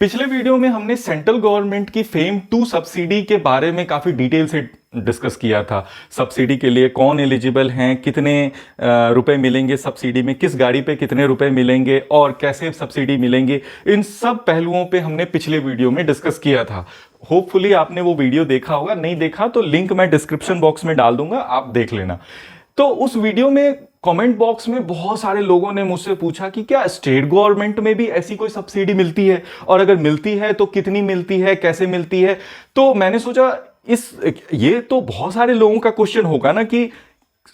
पिछले वीडियो में हमने सेंट्रल गवर्नमेंट की फेम 2 सब्सिडी के बारे में काफ़ी डिटेल से डिस्कस किया था। सब्सिडी के लिए कौन एलिजिबल हैं, कितने रुपए मिलेंगे सब्सिडी में, किस गाड़ी पे कितने रुपए मिलेंगे और कैसे सब्सिडी मिलेंगे, इन सब पहलुओं पे हमने पिछले वीडियो में डिस्कस किया था। होपफुली आपने वो वीडियो देखा होगा, नहीं देखा तो लिंक मैं डिस्क्रिप्शन बॉक्स में डाल दूंगा, आप देख लेना। तो उस वीडियो में कमेंट बॉक्स में बहुत सारे लोगों ने मुझसे पूछा कि क्या स्टेट गवर्नमेंट में भी ऐसी कोई सब्सिडी मिलती है, और अगर मिलती है तो कितनी मिलती है, कैसे मिलती है। तो मैंने सोचा ये तो बहुत सारे लोगों का क्वेश्चन होगा ना कि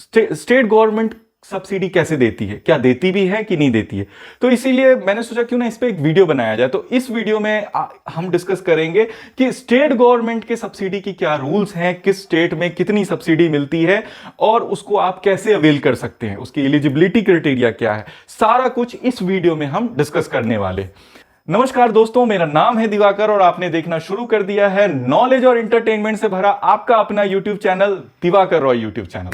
स्टेट गवर्नमेंट सब्सिडी कैसे देती है, क्या देती भी है कि नहीं देती है। तो इसीलिए मैंने सोचा क्यों ना इस पे एक वीडियो बनाया जाए। तो इस वीडियो में हम डिस्कस करेंगे कि स्टेट गवर्नमेंट के सब्सिडी की क्या रूल्स हैं, किस स्टेट में कितनी सब्सिडी मिलती है और उसको आप कैसे अवेल कर सकते हैं, उसकी एलिजिबिलिटी क्राइटेरिया क्या है, सारा कुछ इस वीडियो में हम डिस्कस करने वाले। नमस्कार दोस्तों, मेरा नाम है दिवाकर और आपने देखना शुरू कर दिया है नॉलेज और एंटरटेनमेंट से भरा आपका अपना YouTube channel Diwakar Roy YouTube channel.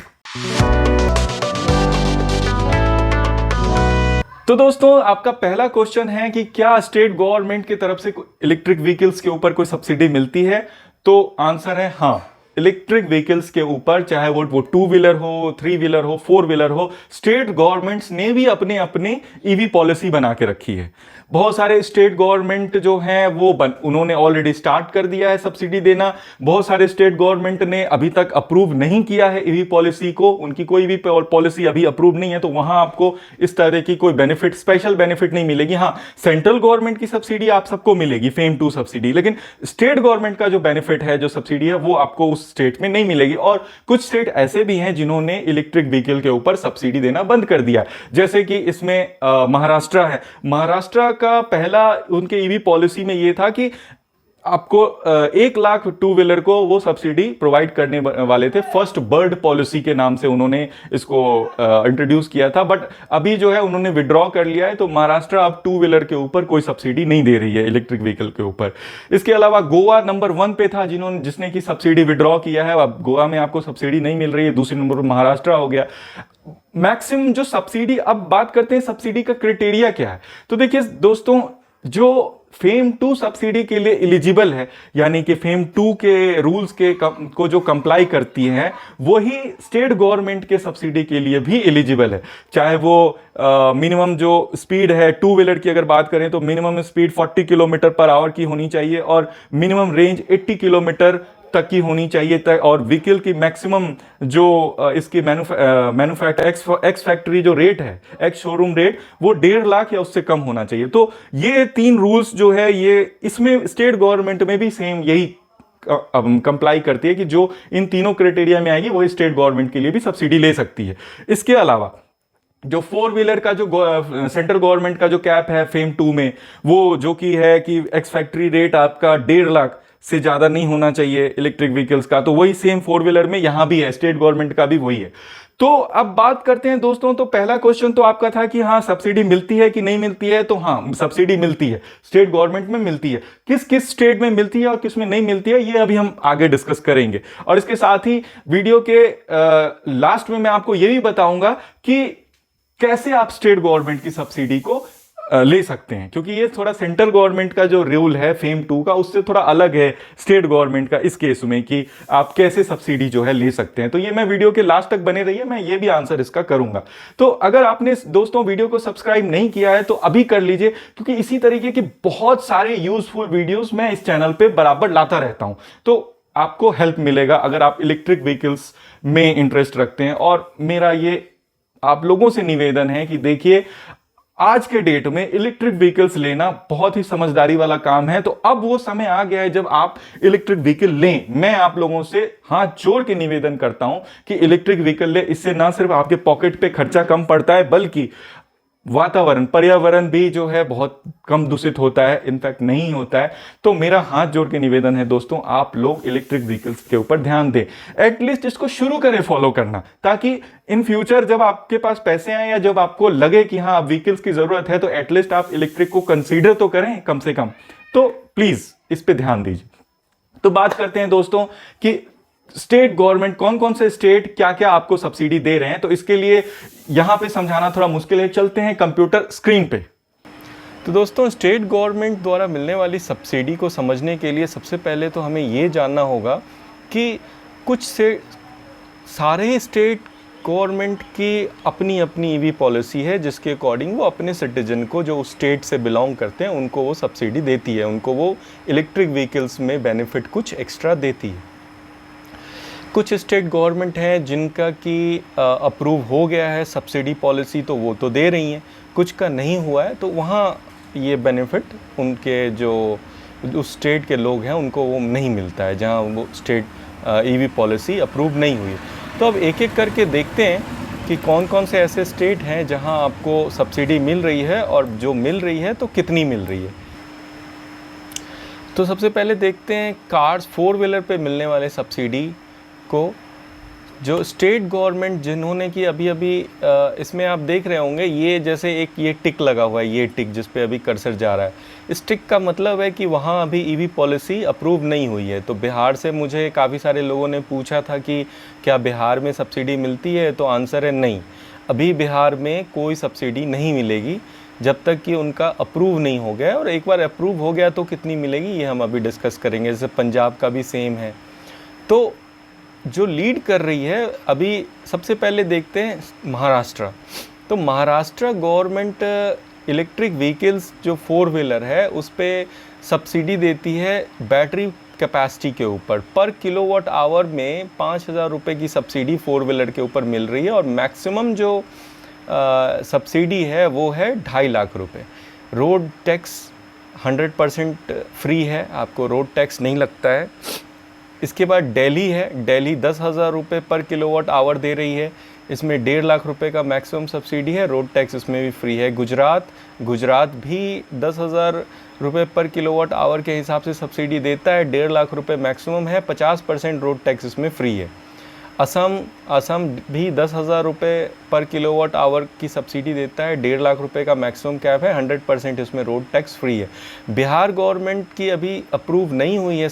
तो दोस्तों, आपका पहला क्वेश्चन है कि क्या स्टेट गवर्नमेंट की तरफ से इलेक्ट्रिक व्हीकल्स के ऊपर कोई सब्सिडी मिलती है। तो आंसर है हाँ, इलेक्ट्रिक व्हीकल्स के ऊपर, चाहे वो 2 व्हीलर हो, 3 व्हीलर हो, 4 व्हीलर हो, स्टेट गवर्नमेंट्स ने भी अपने अपने ईवी पॉलिसी बना के रखी है। बहुत सारे स्टेट गवर्नमेंट जो हैं वो उन्होंने ऑलरेडी स्टार्ट कर दिया है सब्सिडी देना। बहुत सारे स्टेट गवर्नमेंट ने अभी तक अप्रूव नहीं किया है ईवी पॉलिसी को, उनकी कोई भी पॉलिसी अभी अप्रूव नहीं है, तो वहां आपको इस तरह की कोई बेनिफिट, स्पेशल बेनिफिट नहीं मिलेगी। हाँ, सेंट्रल गवर्नमेंट की सब्सिडी आप सबको मिलेगी, फेम 2 सब्सिडी, लेकिन स्टेट गवर्नमेंट का जो बेनिफिट है, जो सब्सिडी है, वो आपको उस स्टेट में नहीं मिलेगी। और कुछ स्टेट ऐसे भी हैं जिन्होंने इलेक्ट्रिक व्हीकल के ऊपर सब्सिडी देना बंद कर दिया, जैसे कि इसमें महाराष्ट्र है। महाराष्ट्र का पहला उनके ईवी पॉलिसी में यह था कि आपको 1 लाख 2 व्हीलर को वो सब्सिडी प्रोवाइड करने वाले थे। फर्स्ट बर्ड पॉलिसी के नाम से उन्होंने इसको इंट्रोड्यूस किया था, बट अभी जो है उन्होंने विड्रॉ कर लिया है। तो महाराष्ट्र अब 2 व्हीलर के ऊपर कोई सब्सिडी नहीं दे रही है इलेक्ट्रिक व्हीकल के ऊपर। इसके अलावा गोवा नंबर 1 पे था जिसने की सब्सिडी विड्रॉ किया है। अब गोवा में आपको सब्सिडी नहीं मिल रही है। दूसरे नंबर पर महाराष्ट्र हो गया। मैक्सिमम जो सब्सिडी, अब बात करते हैं सब्सिडी का क्राइटेरिया क्या है। तो देखिए दोस्तों, जो फेम 2 सब्सिडी के लिए एलिजिबल है, यानी कि फेम 2 के रूल्स को जो कंप्लाई करती है, वही स्टेट गवर्नमेंट के सब्सिडी के लिए भी एलिजिबल है। चाहे वो मिनिमम जो स्पीड है 2 व्हीलर की अगर बात करें तो minimum speed 40 kilometre per hour की होनी चाहिए और मिनिमम रेंज 80 किलोमीटर तक की होनी चाहिए। और व्हीकल की मैक्सिमम जो इसकी मैन्युफैक्चर एक्स फैक्ट्री जो रेट है, एक्स शोरूम रेट, वो 1.5 लाख या उससे कम होना चाहिए। तो ये 3 रूल्स जो है, ये इसमें स्टेट गवर्नमेंट में भी सेम यही कंप्लाई करती है कि जो इन तीनों क्राइटेरिया में आएगी वही स्टेट गवर्नमेंट के लिए भी सब्सिडी ले सकती है। इसके अलावा जो 4 व्हीलर का जो सेंट्रल गवर्नमेंट का जो कैप है फेम 2 में, वो जो कि है कि एक्स फैक्ट्री रेट आपका 1.5 लाख से ज्यादा नहीं होना चाहिए इलेक्ट्रिक व्हीकल्स का। तो वही सेम 4 व्हीलर में यहां भी है, स्टेट गवर्नमेंट का भी वही है। तो अब बात करते हैं दोस्तों, तो पहला क्वेश्चन तो आपका था कि हाँ सब्सिडी मिलती है कि नहीं मिलती है। तो हाँ, सब्सिडी मिलती है, स्टेट गवर्नमेंट में मिलती है। किस किस स्टेट में मिलती है और किस में नहीं मिलती है, ये अभी हम आगे डिस्कस करेंगे। और इसके साथ ही वीडियो के लास्ट में मैं आपको ये भी बताऊंगा कि कैसे आप स्टेट गवर्नमेंट की सब्सिडी को ले सकते हैं, क्योंकि ये थोड़ा सेंट्रल गवर्नमेंट का जो रूल है फेम 2 का, उससे थोड़ा अलग है स्टेट गवर्नमेंट का इस केस में, कि आप कैसे सब्सिडी जो है ले सकते हैं। तो ये मैं वीडियो के लास्ट तक बने रहिए, मैं ये भी आंसर इसका करूंगा। तो अगर आपने दोस्तों वीडियो को सब्सक्राइब नहीं किया है तो अभी कर लीजिए, क्योंकि इसी तरीके की बहुत सारे यूजफुल वीडियोज मैं इस चैनल पर बराबर लाता रहता हूं। तो आपको हेल्प मिलेगा अगर आप इलेक्ट्रिक व्हीकल्स में इंटरेस्ट रखते हैं। और मेरा ये आप लोगों से निवेदन है कि देखिए, आज के डेट में इलेक्ट्रिक व्हीकल्स लेना बहुत ही समझदारी वाला काम है। तो अब वो समय आ गया है जब आप इलेक्ट्रिक व्हीकल लें। मैं आप लोगों से हाथ जोड़ के निवेदन करता हूं कि इलेक्ट्रिक व्हीकल लें। इससे ना सिर्फ आपके पॉकेट पे खर्चा कम पड़ता है, बल्कि वातावरण, पर्यावरण भी जो है बहुत कम दूषित होता है, इनफैक्ट नहीं होता है। तो मेरा हाथ जोड़ के निवेदन है दोस्तों, आप लोग इलेक्ट्रिक व्हीकल्स के ऊपर ध्यान दें, एटलीस्ट इसको शुरू करें फॉलो करना, ताकि इन फ्यूचर जब आपके पास पैसे आए या जब आपको लगे कि हाँ व्हीकल्स की जरूरत है, तो एटलीस्ट आप इलेक्ट्रिक को कंसीडर तो करें कम से कम। तो प्लीज इस पे ध्यान दीजिए। तो बात करते हैं दोस्तों कि स्टेट गवर्नमेंट, कौन कौन से स्टेट क्या क्या आपको सब्सिडी दे रहे हैं। तो इसके लिए यहां पे समझाना थोड़ा मुश्किल है, चलते हैं कंप्यूटर स्क्रीन पे। तो दोस्तों, स्टेट गवर्नमेंट द्वारा मिलने वाली सब्सिडी को समझने के लिए सबसे पहले तो हमें ये जानना होगा कि कुछ से सारे स्टेट गवर्नमेंट की अपनी अपनी ईवी पॉलिसी है, जिसके अकॉर्डिंग वो अपने सिटीजन को, जो उस स्टेट से बिलोंग करते हैं, उनको वो सब्सिडी देती है, उनको वो इलेक्ट्रिक व्हीकल्स में बेनिफिट कुछ एक्स्ट्रा देती है। कुछ स्टेट गवर्नमेंट हैं जिनका कि अप्रूव हो गया है सब्सिडी पॉलिसी, तो वो तो दे रही हैं, कुछ का नहीं हुआ है, तो वहाँ ये बेनिफिट उनके जो उस स्टेट के लोग हैं उनको वो नहीं मिलता है, जहाँ वो स्टेट ईवी पॉलिसी अप्रूव नहीं हुई। तो अब एक एक करके देखते हैं कि कौन कौन से ऐसे स्टेट हैं जहाँ आपको सब्सिडी मिल रही है, और जो मिल रही है तो कितनी मिल रही है। तो सबसे पहले देखते हैं कार्स 4 व्हीलर पे मिलने वाले सब्सिडी को, जो स्टेट गवर्नमेंट जिन्होंने कि अभी अभी इसमें आप देख रहे होंगे, ये जैसे एक ये टिक लगा हुआ है, ये टिक जिस पे अभी कर्सर जा रहा है, इस टिक का मतलब है कि वहाँ अभी ईवी पॉलिसी अप्रूव नहीं हुई है। तो बिहार से मुझे काफ़ी सारे लोगों ने पूछा था कि क्या बिहार में सब्सिडी मिलती है, तो आंसर है नहीं, अभी बिहार में कोई सब्सिडी नहीं मिलेगी जब तक कि उनका अप्रूव नहीं हो गया, और एक बार अप्रूव हो गया तो कितनी मिलेगी ये हम अभी डिस्कस करेंगे। जैसे पंजाब का भी सेम है। तो जो लीड कर रही है अभी, सबसे पहले देखते हैं महाराष्ट्र। तो महाराष्ट्र गवर्नमेंट इलेक्ट्रिक व्हीकल्स जो 4 व्हीलर है उस पर सब्सिडी देती है बैटरी कैपेसिटी के ऊपर। पर किलोवाट आवर में 5,000 रुपये की सब्सिडी 4 व्हीलर के ऊपर मिल रही है, और मैक्सिमम जो सब्सिडी है वो है 2.5 लाख रुपये। रोड टैक्स 100% फ्री है, आपको रोड टैक्स नहीं लगता है। इसके बाद दिल्ली है, दिल्ली 10,000 रुपये पर किलोवाट आवर दे रही है, इसमें 1.5 लाख रुपए का मैक्सिमम सब्सिडी है, रोड टैक्स इसमें भी फ्री है। गुजरात भी 10,000 रुपये पर किलोवाट आवर के हिसाब से सब्सिडी देता है, 1.5 लाख रुपए मैक्सिमम है, 50% रोड टैक्स इसमें फ्री है। असम भी 10,000 रुपये पर किलोवाट आवर की सब्सिडी देता है, 1.5 लाख रुपए का मैक्सिमम कैप है, 100% इसमें रोड टैक्स फ्री है। बिहार गवर्नमेंट की अभी अप्रूव नहीं हुई है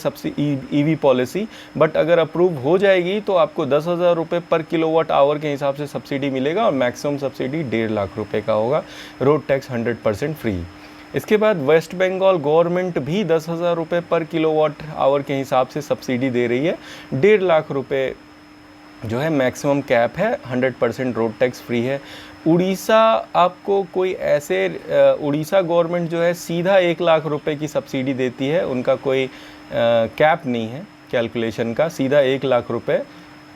ईवी पॉलिसी, बट अगर अप्रूव हो जाएगी तो आपको 10,000 रुपये पर किलोवाट आवर के हिसाब से सब्सिडी मिलेगा, और मैक्सिमम सब्सिडी 1.5 लाख रुपये का होगा, रोड टैक्स 100% फ्री। इसके बाद वेस्ट बंगाल गवर्नमेंट भी 10,000 रुपये पर किलोवाट आवर के हिसाब से सब्सिडी दे रही है, 1.5 लाख रुपये जो है मैक्सिमम कैप है, 100% रोड टैक्स फ्री है। उड़ीसा, आपको कोई ऐसे उड़ीसा गवर्नमेंट जो है सीधा 1 लाख रुपए की सब्सिडी देती है, उनका कोई कैप नहीं है कैलकुलेशन का, सीधा 1 लाख रुपए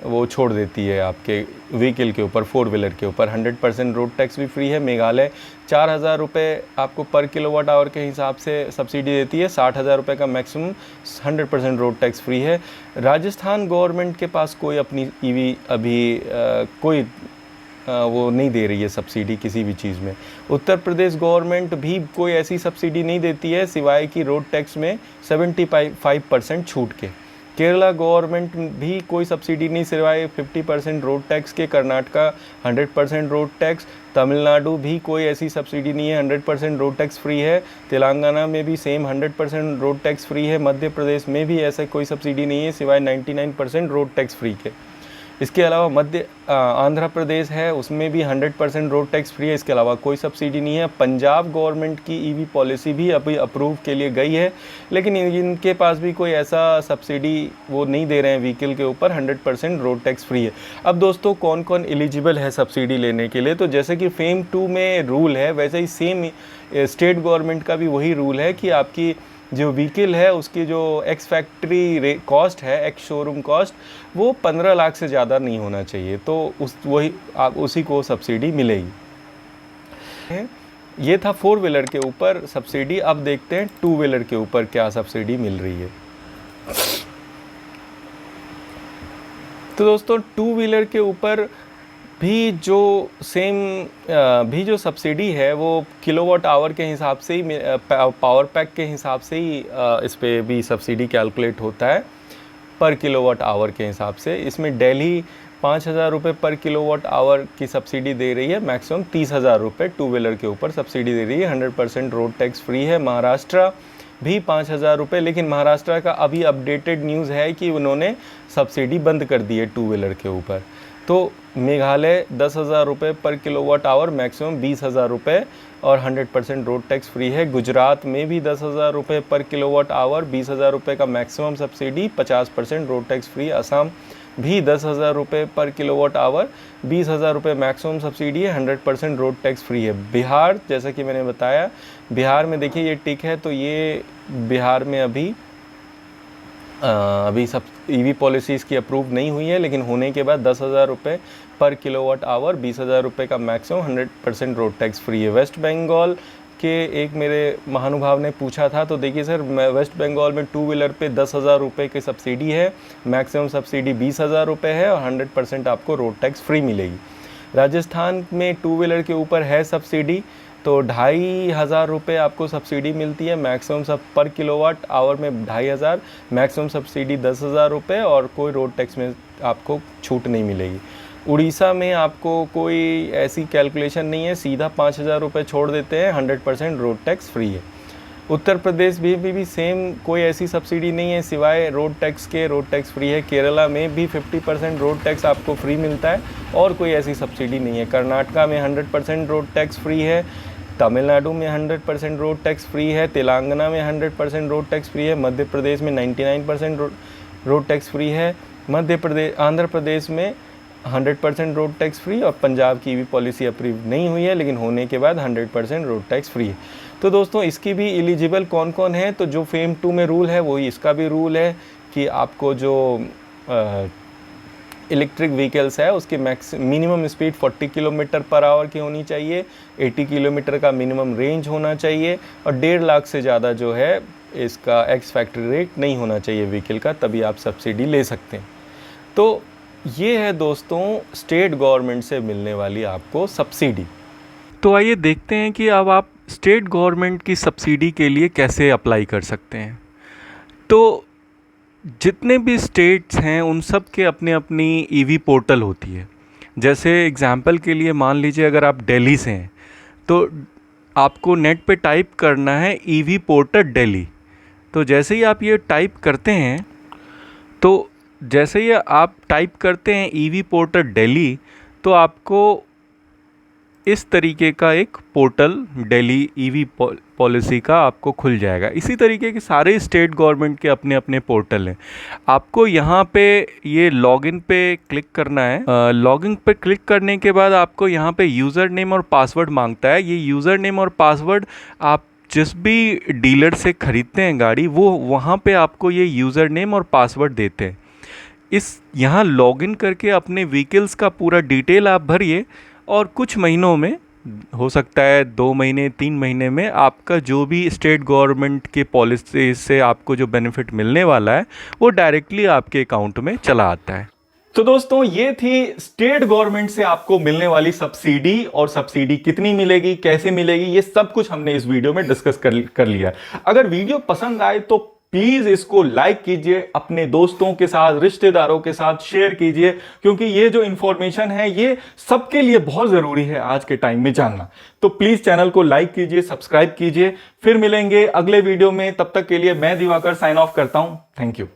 वो छोड़ देती है आपके व्हीकल के ऊपर, 4 व्हीलर के ऊपर, 100% रोड टैक्स भी फ्री है। मेघालय 4,000 रुपये आपको पर किलोवाट आवर के हिसाब से सब्सिडी देती है, 60,000 रुपये का मैक्सिमम, 100% रोड टैक्स फ्री है। राजस्थान गवर्नमेंट के पास कोई अपनी ईवी अभी कोई वो नहीं दे रही है सब्सिडी किसी भी चीज़ में। उत्तर प्रदेश गवर्नमेंट भी कोई ऐसी सब्सिडी नहीं देती है, सिवाय कि रोड टैक्स में 75% छूट के। केरला गवर्नमेंट भी कोई सब्सिडी नहीं सिवाय 50% रोड टैक्स के। Karnataka 100% road tax. तमिलनाडु भी कोई ऐसी सब्सिडी नहीं है, 100% रोड टैक्स फ्री है। तेलंगाना में भी सेम 100% रोड टैक्स फ्री है। मध्य प्रदेश में भी ऐसा कोई सब्सिडी नहीं है सिवाय 99% रोड टैक्स फ्री के। इसके अलावा आंध्र प्रदेश है, उसमें भी 100% रोड टैक्स फ्री है, इसके अलावा कोई सब्सिडी नहीं है। पंजाब गवर्नमेंट की ईवी पॉलिसी भी अभी अप्रूव के लिए गई है, लेकिन इनके पास भी कोई ऐसा सब्सिडी वो नहीं दे रहे हैं व्हीकल के ऊपर, 100% रोड टैक्स फ्री है। अब दोस्तों कौन कौन एलिजिबल है सब्सिडी लेने के लिए, तो जैसे कि फेम 2 में रूल है, वैसे ही सेम स्टेट गवर्नमेंट का भी वही रूल है कि आपकी जो व्हीकल है उसकी जो एक्स फैक्ट्री कॉस्ट है, एक्स शोरूम कॉस्ट, वो 15 लाख से ज़्यादा नहीं होना चाहिए, तो उसी को सब्सिडी मिलेगी। ये था 4 व्हीलर के ऊपर सब्सिडी। अब देखते हैं 2 व्हीलर के ऊपर क्या सब्सिडी मिल रही है। तो दोस्तों 2 व्हीलर के ऊपर भी जो सब्सिडी है वो किलोवाट आवर के हिसाब से ही, पावर पैक के हिसाब से ही इस पर भी सब्सिडी कैलकुलेट होता है पर किलोवाट आवर के हिसाब से। इसमें दिल्ली 5,000 रुपये पर किलोवाट आवर की सब्सिडी दे रही है, मैक्सिमम 30,000 रुपये 2 व्हीलर के ऊपर सब्सिडी दे रही है, 100% रोड टैक्स फ्री है। महाराष्ट्र भी 5,000 रुपये, लेकिन महाराष्ट्र का अभी अपडेटेड न्यूज़ है कि उन्होंने सब्सिडी बंद कर दी है 2 व्हीलर के ऊपर। तो मेघालय 10,000 रुपये पर किलोवाट आवर, मैक्सिमम 20,000 रुपये और 100% रोड टैक्स फ्री है। गुजरात में भी 10,000 रुपये पर किलोवाट आवर, 20,000 रुपये का maximum subsidy, 50% road tax free. Assam भी 10,000 रुपये पर किलोवाट आवर, 20,000 रुपये मैक्सिमम सब्सिडी है, 100% रोड टैक्स फ्री है। बिहार, जैसा कि मैंने बताया, बिहार में देखिए ये टिक है, तो ये बिहार में अभी सब ईवी पॉलिसीज़ की अप्रूव नहीं हुई है, लेकिन होने के बाद 10,000 रुपये पर किलोवाट आवर, 20,000 रुपये का मैक्सिमम, 100% रोड टैक्स फ्री है। वेस्ट बंगाल के एक मेरे महानुभाव ने पूछा था, तो देखिए सर, वेस्ट बंगाल में 2 व्हीलर पे 10,000 रुपये की सब्सिडी है, मैक्सिमम सब्सिडी 20,000 रुपये है और 100% आपको रोड टैक्स फ्री मिलेगी। राजस्थान में 2 व्हीलर के ऊपर है सब्सिडी, तो 2,500 रुपये आपको सब्सिडी मिलती है, मैक्सिमम सब पर किलोवाट आवर में 2,500, मैक्सिमम सब्सिडी 10,000 रुपये और कोई रोड टैक्स में आपको छूट नहीं मिलेगी। उड़ीसा में आपको कोई ऐसी कैलकुलेशन नहीं है, सीधा 5,000 रुपये छोड़ देते हैं, 100% रोड टैक्स फ्री है। उत्तर प्रदेश भी सेम कोई ऐसी सब्सिडी नहीं है सिवाय रोड टैक्स के, रोड टैक्स फ्री है। केरला में भी 50% रोड टैक्स आपको फ्री मिलता है और कोई ऐसी सब्सिडी नहीं है। कर्नाटका में 100% रोड टैक्स फ्री है, तमिलनाडु में 100% रोड टैक्स फ्री है, तेलंगाना में 100% रोड टैक्स फ्री है, मध्य प्रदेश में 99% रोड टैक्स फ्री है, आंध्र प्रदेश में 100% रोड टैक्स फ्री और पंजाब की भी पॉलिसी अप्रूव नहीं हुई है, लेकिन होने के बाद 100% रोड टैक्स फ्री है। तो दोस्तों, इसकी भी एलिजिबल कौन कौन है, तो जो फेम 2 में रूल है वही इसका भी रूल है कि आपको जो इलेक्ट्रिक व्हीकल्स है उसकी minimum speed 40 kilometre per hour की होनी चाहिए, 80 किलोमीटर का मिनिमम रेंज होना चाहिए और 1.5 लाख से ज़्यादा जो है इसका एक्स फैक्ट्री रेट नहीं होना चाहिए व्हीकल का, तभी आप सब्सिडी ले सकते हैं। तो ये है दोस्तों स्टेट गवर्नमेंट से मिलने वाली आपको सब्सिडी। तो आइए देखते हैं कि अब आप स्टेट गवर्नमेंट की सब्सिडी के लिए कैसे अप्लाई कर सकते हैं। तो जितने भी स्टेट्स हैं उन सब के अपने अपनी ईवी पोर्टल होती है। जैसे एग्जांपल के लिए मान लीजिए अगर आप दिल्ली से हैं तो आपको नेट पे टाइप करना है ईवी पोर्टल दिल्ली। तो जैसे ही आप ये टाइप करते हैं ईवी पोर्टल दिल्ली, तो आपको इस तरीके का एक पोर्टल दिल्ली ईवी पॉलिसी का आपको खुल जाएगा। इसी तरीके के सारे स्टेट गवर्नमेंट के अपने अपने पोर्टल हैं। आपको यहाँ पे ये लॉगिन पे क्लिक करना है। लॉगिन पे क्लिक करने के बाद आपको यहाँ पे यूज़र नेम और पासवर्ड मांगता है। ये यूज़र नेम और पासवर्ड आप जिस भी डीलर से ख़रीदते हैं गाड़ी, वो वहाँ पे आपको ये यूज़र नेम और पासवर्ड देते हैं। यहाँ लॉगिन करके अपने व्हीकल्स का पूरा डिटेल आप भरिए और कुछ महीनों में, हो सकता है 2 महीने 3 महीने में, आपका जो भी स्टेट गवर्नमेंट के पॉलिसी से आपको जो बेनिफिट मिलने वाला है वो डायरेक्टली आपके अकाउंट में चला आता है। तो दोस्तों, ये थी स्टेट गवर्नमेंट से आपको मिलने वाली सब्सिडी, और सब्सिडी कितनी मिलेगी, कैसे मिलेगी, ये सब कुछ हमने इस वीडियो में डिस्कस कर लिया। अगर वीडियो पसंद आए तो प्लीज इसको लाइक कीजिए, अपने दोस्तों के साथ, रिश्तेदारों के साथ शेयर कीजिए, क्योंकि ये जो इंफॉर्मेशन है ये सबके लिए बहुत जरूरी है आज के टाइम में जानना। तो प्लीज चैनल को लाइक कीजिए, सब्सक्राइब कीजिए। फिर मिलेंगे अगले वीडियो में, तब तक के लिए मैं दिवाकर साइन ऑफ करता हूं। Thank you.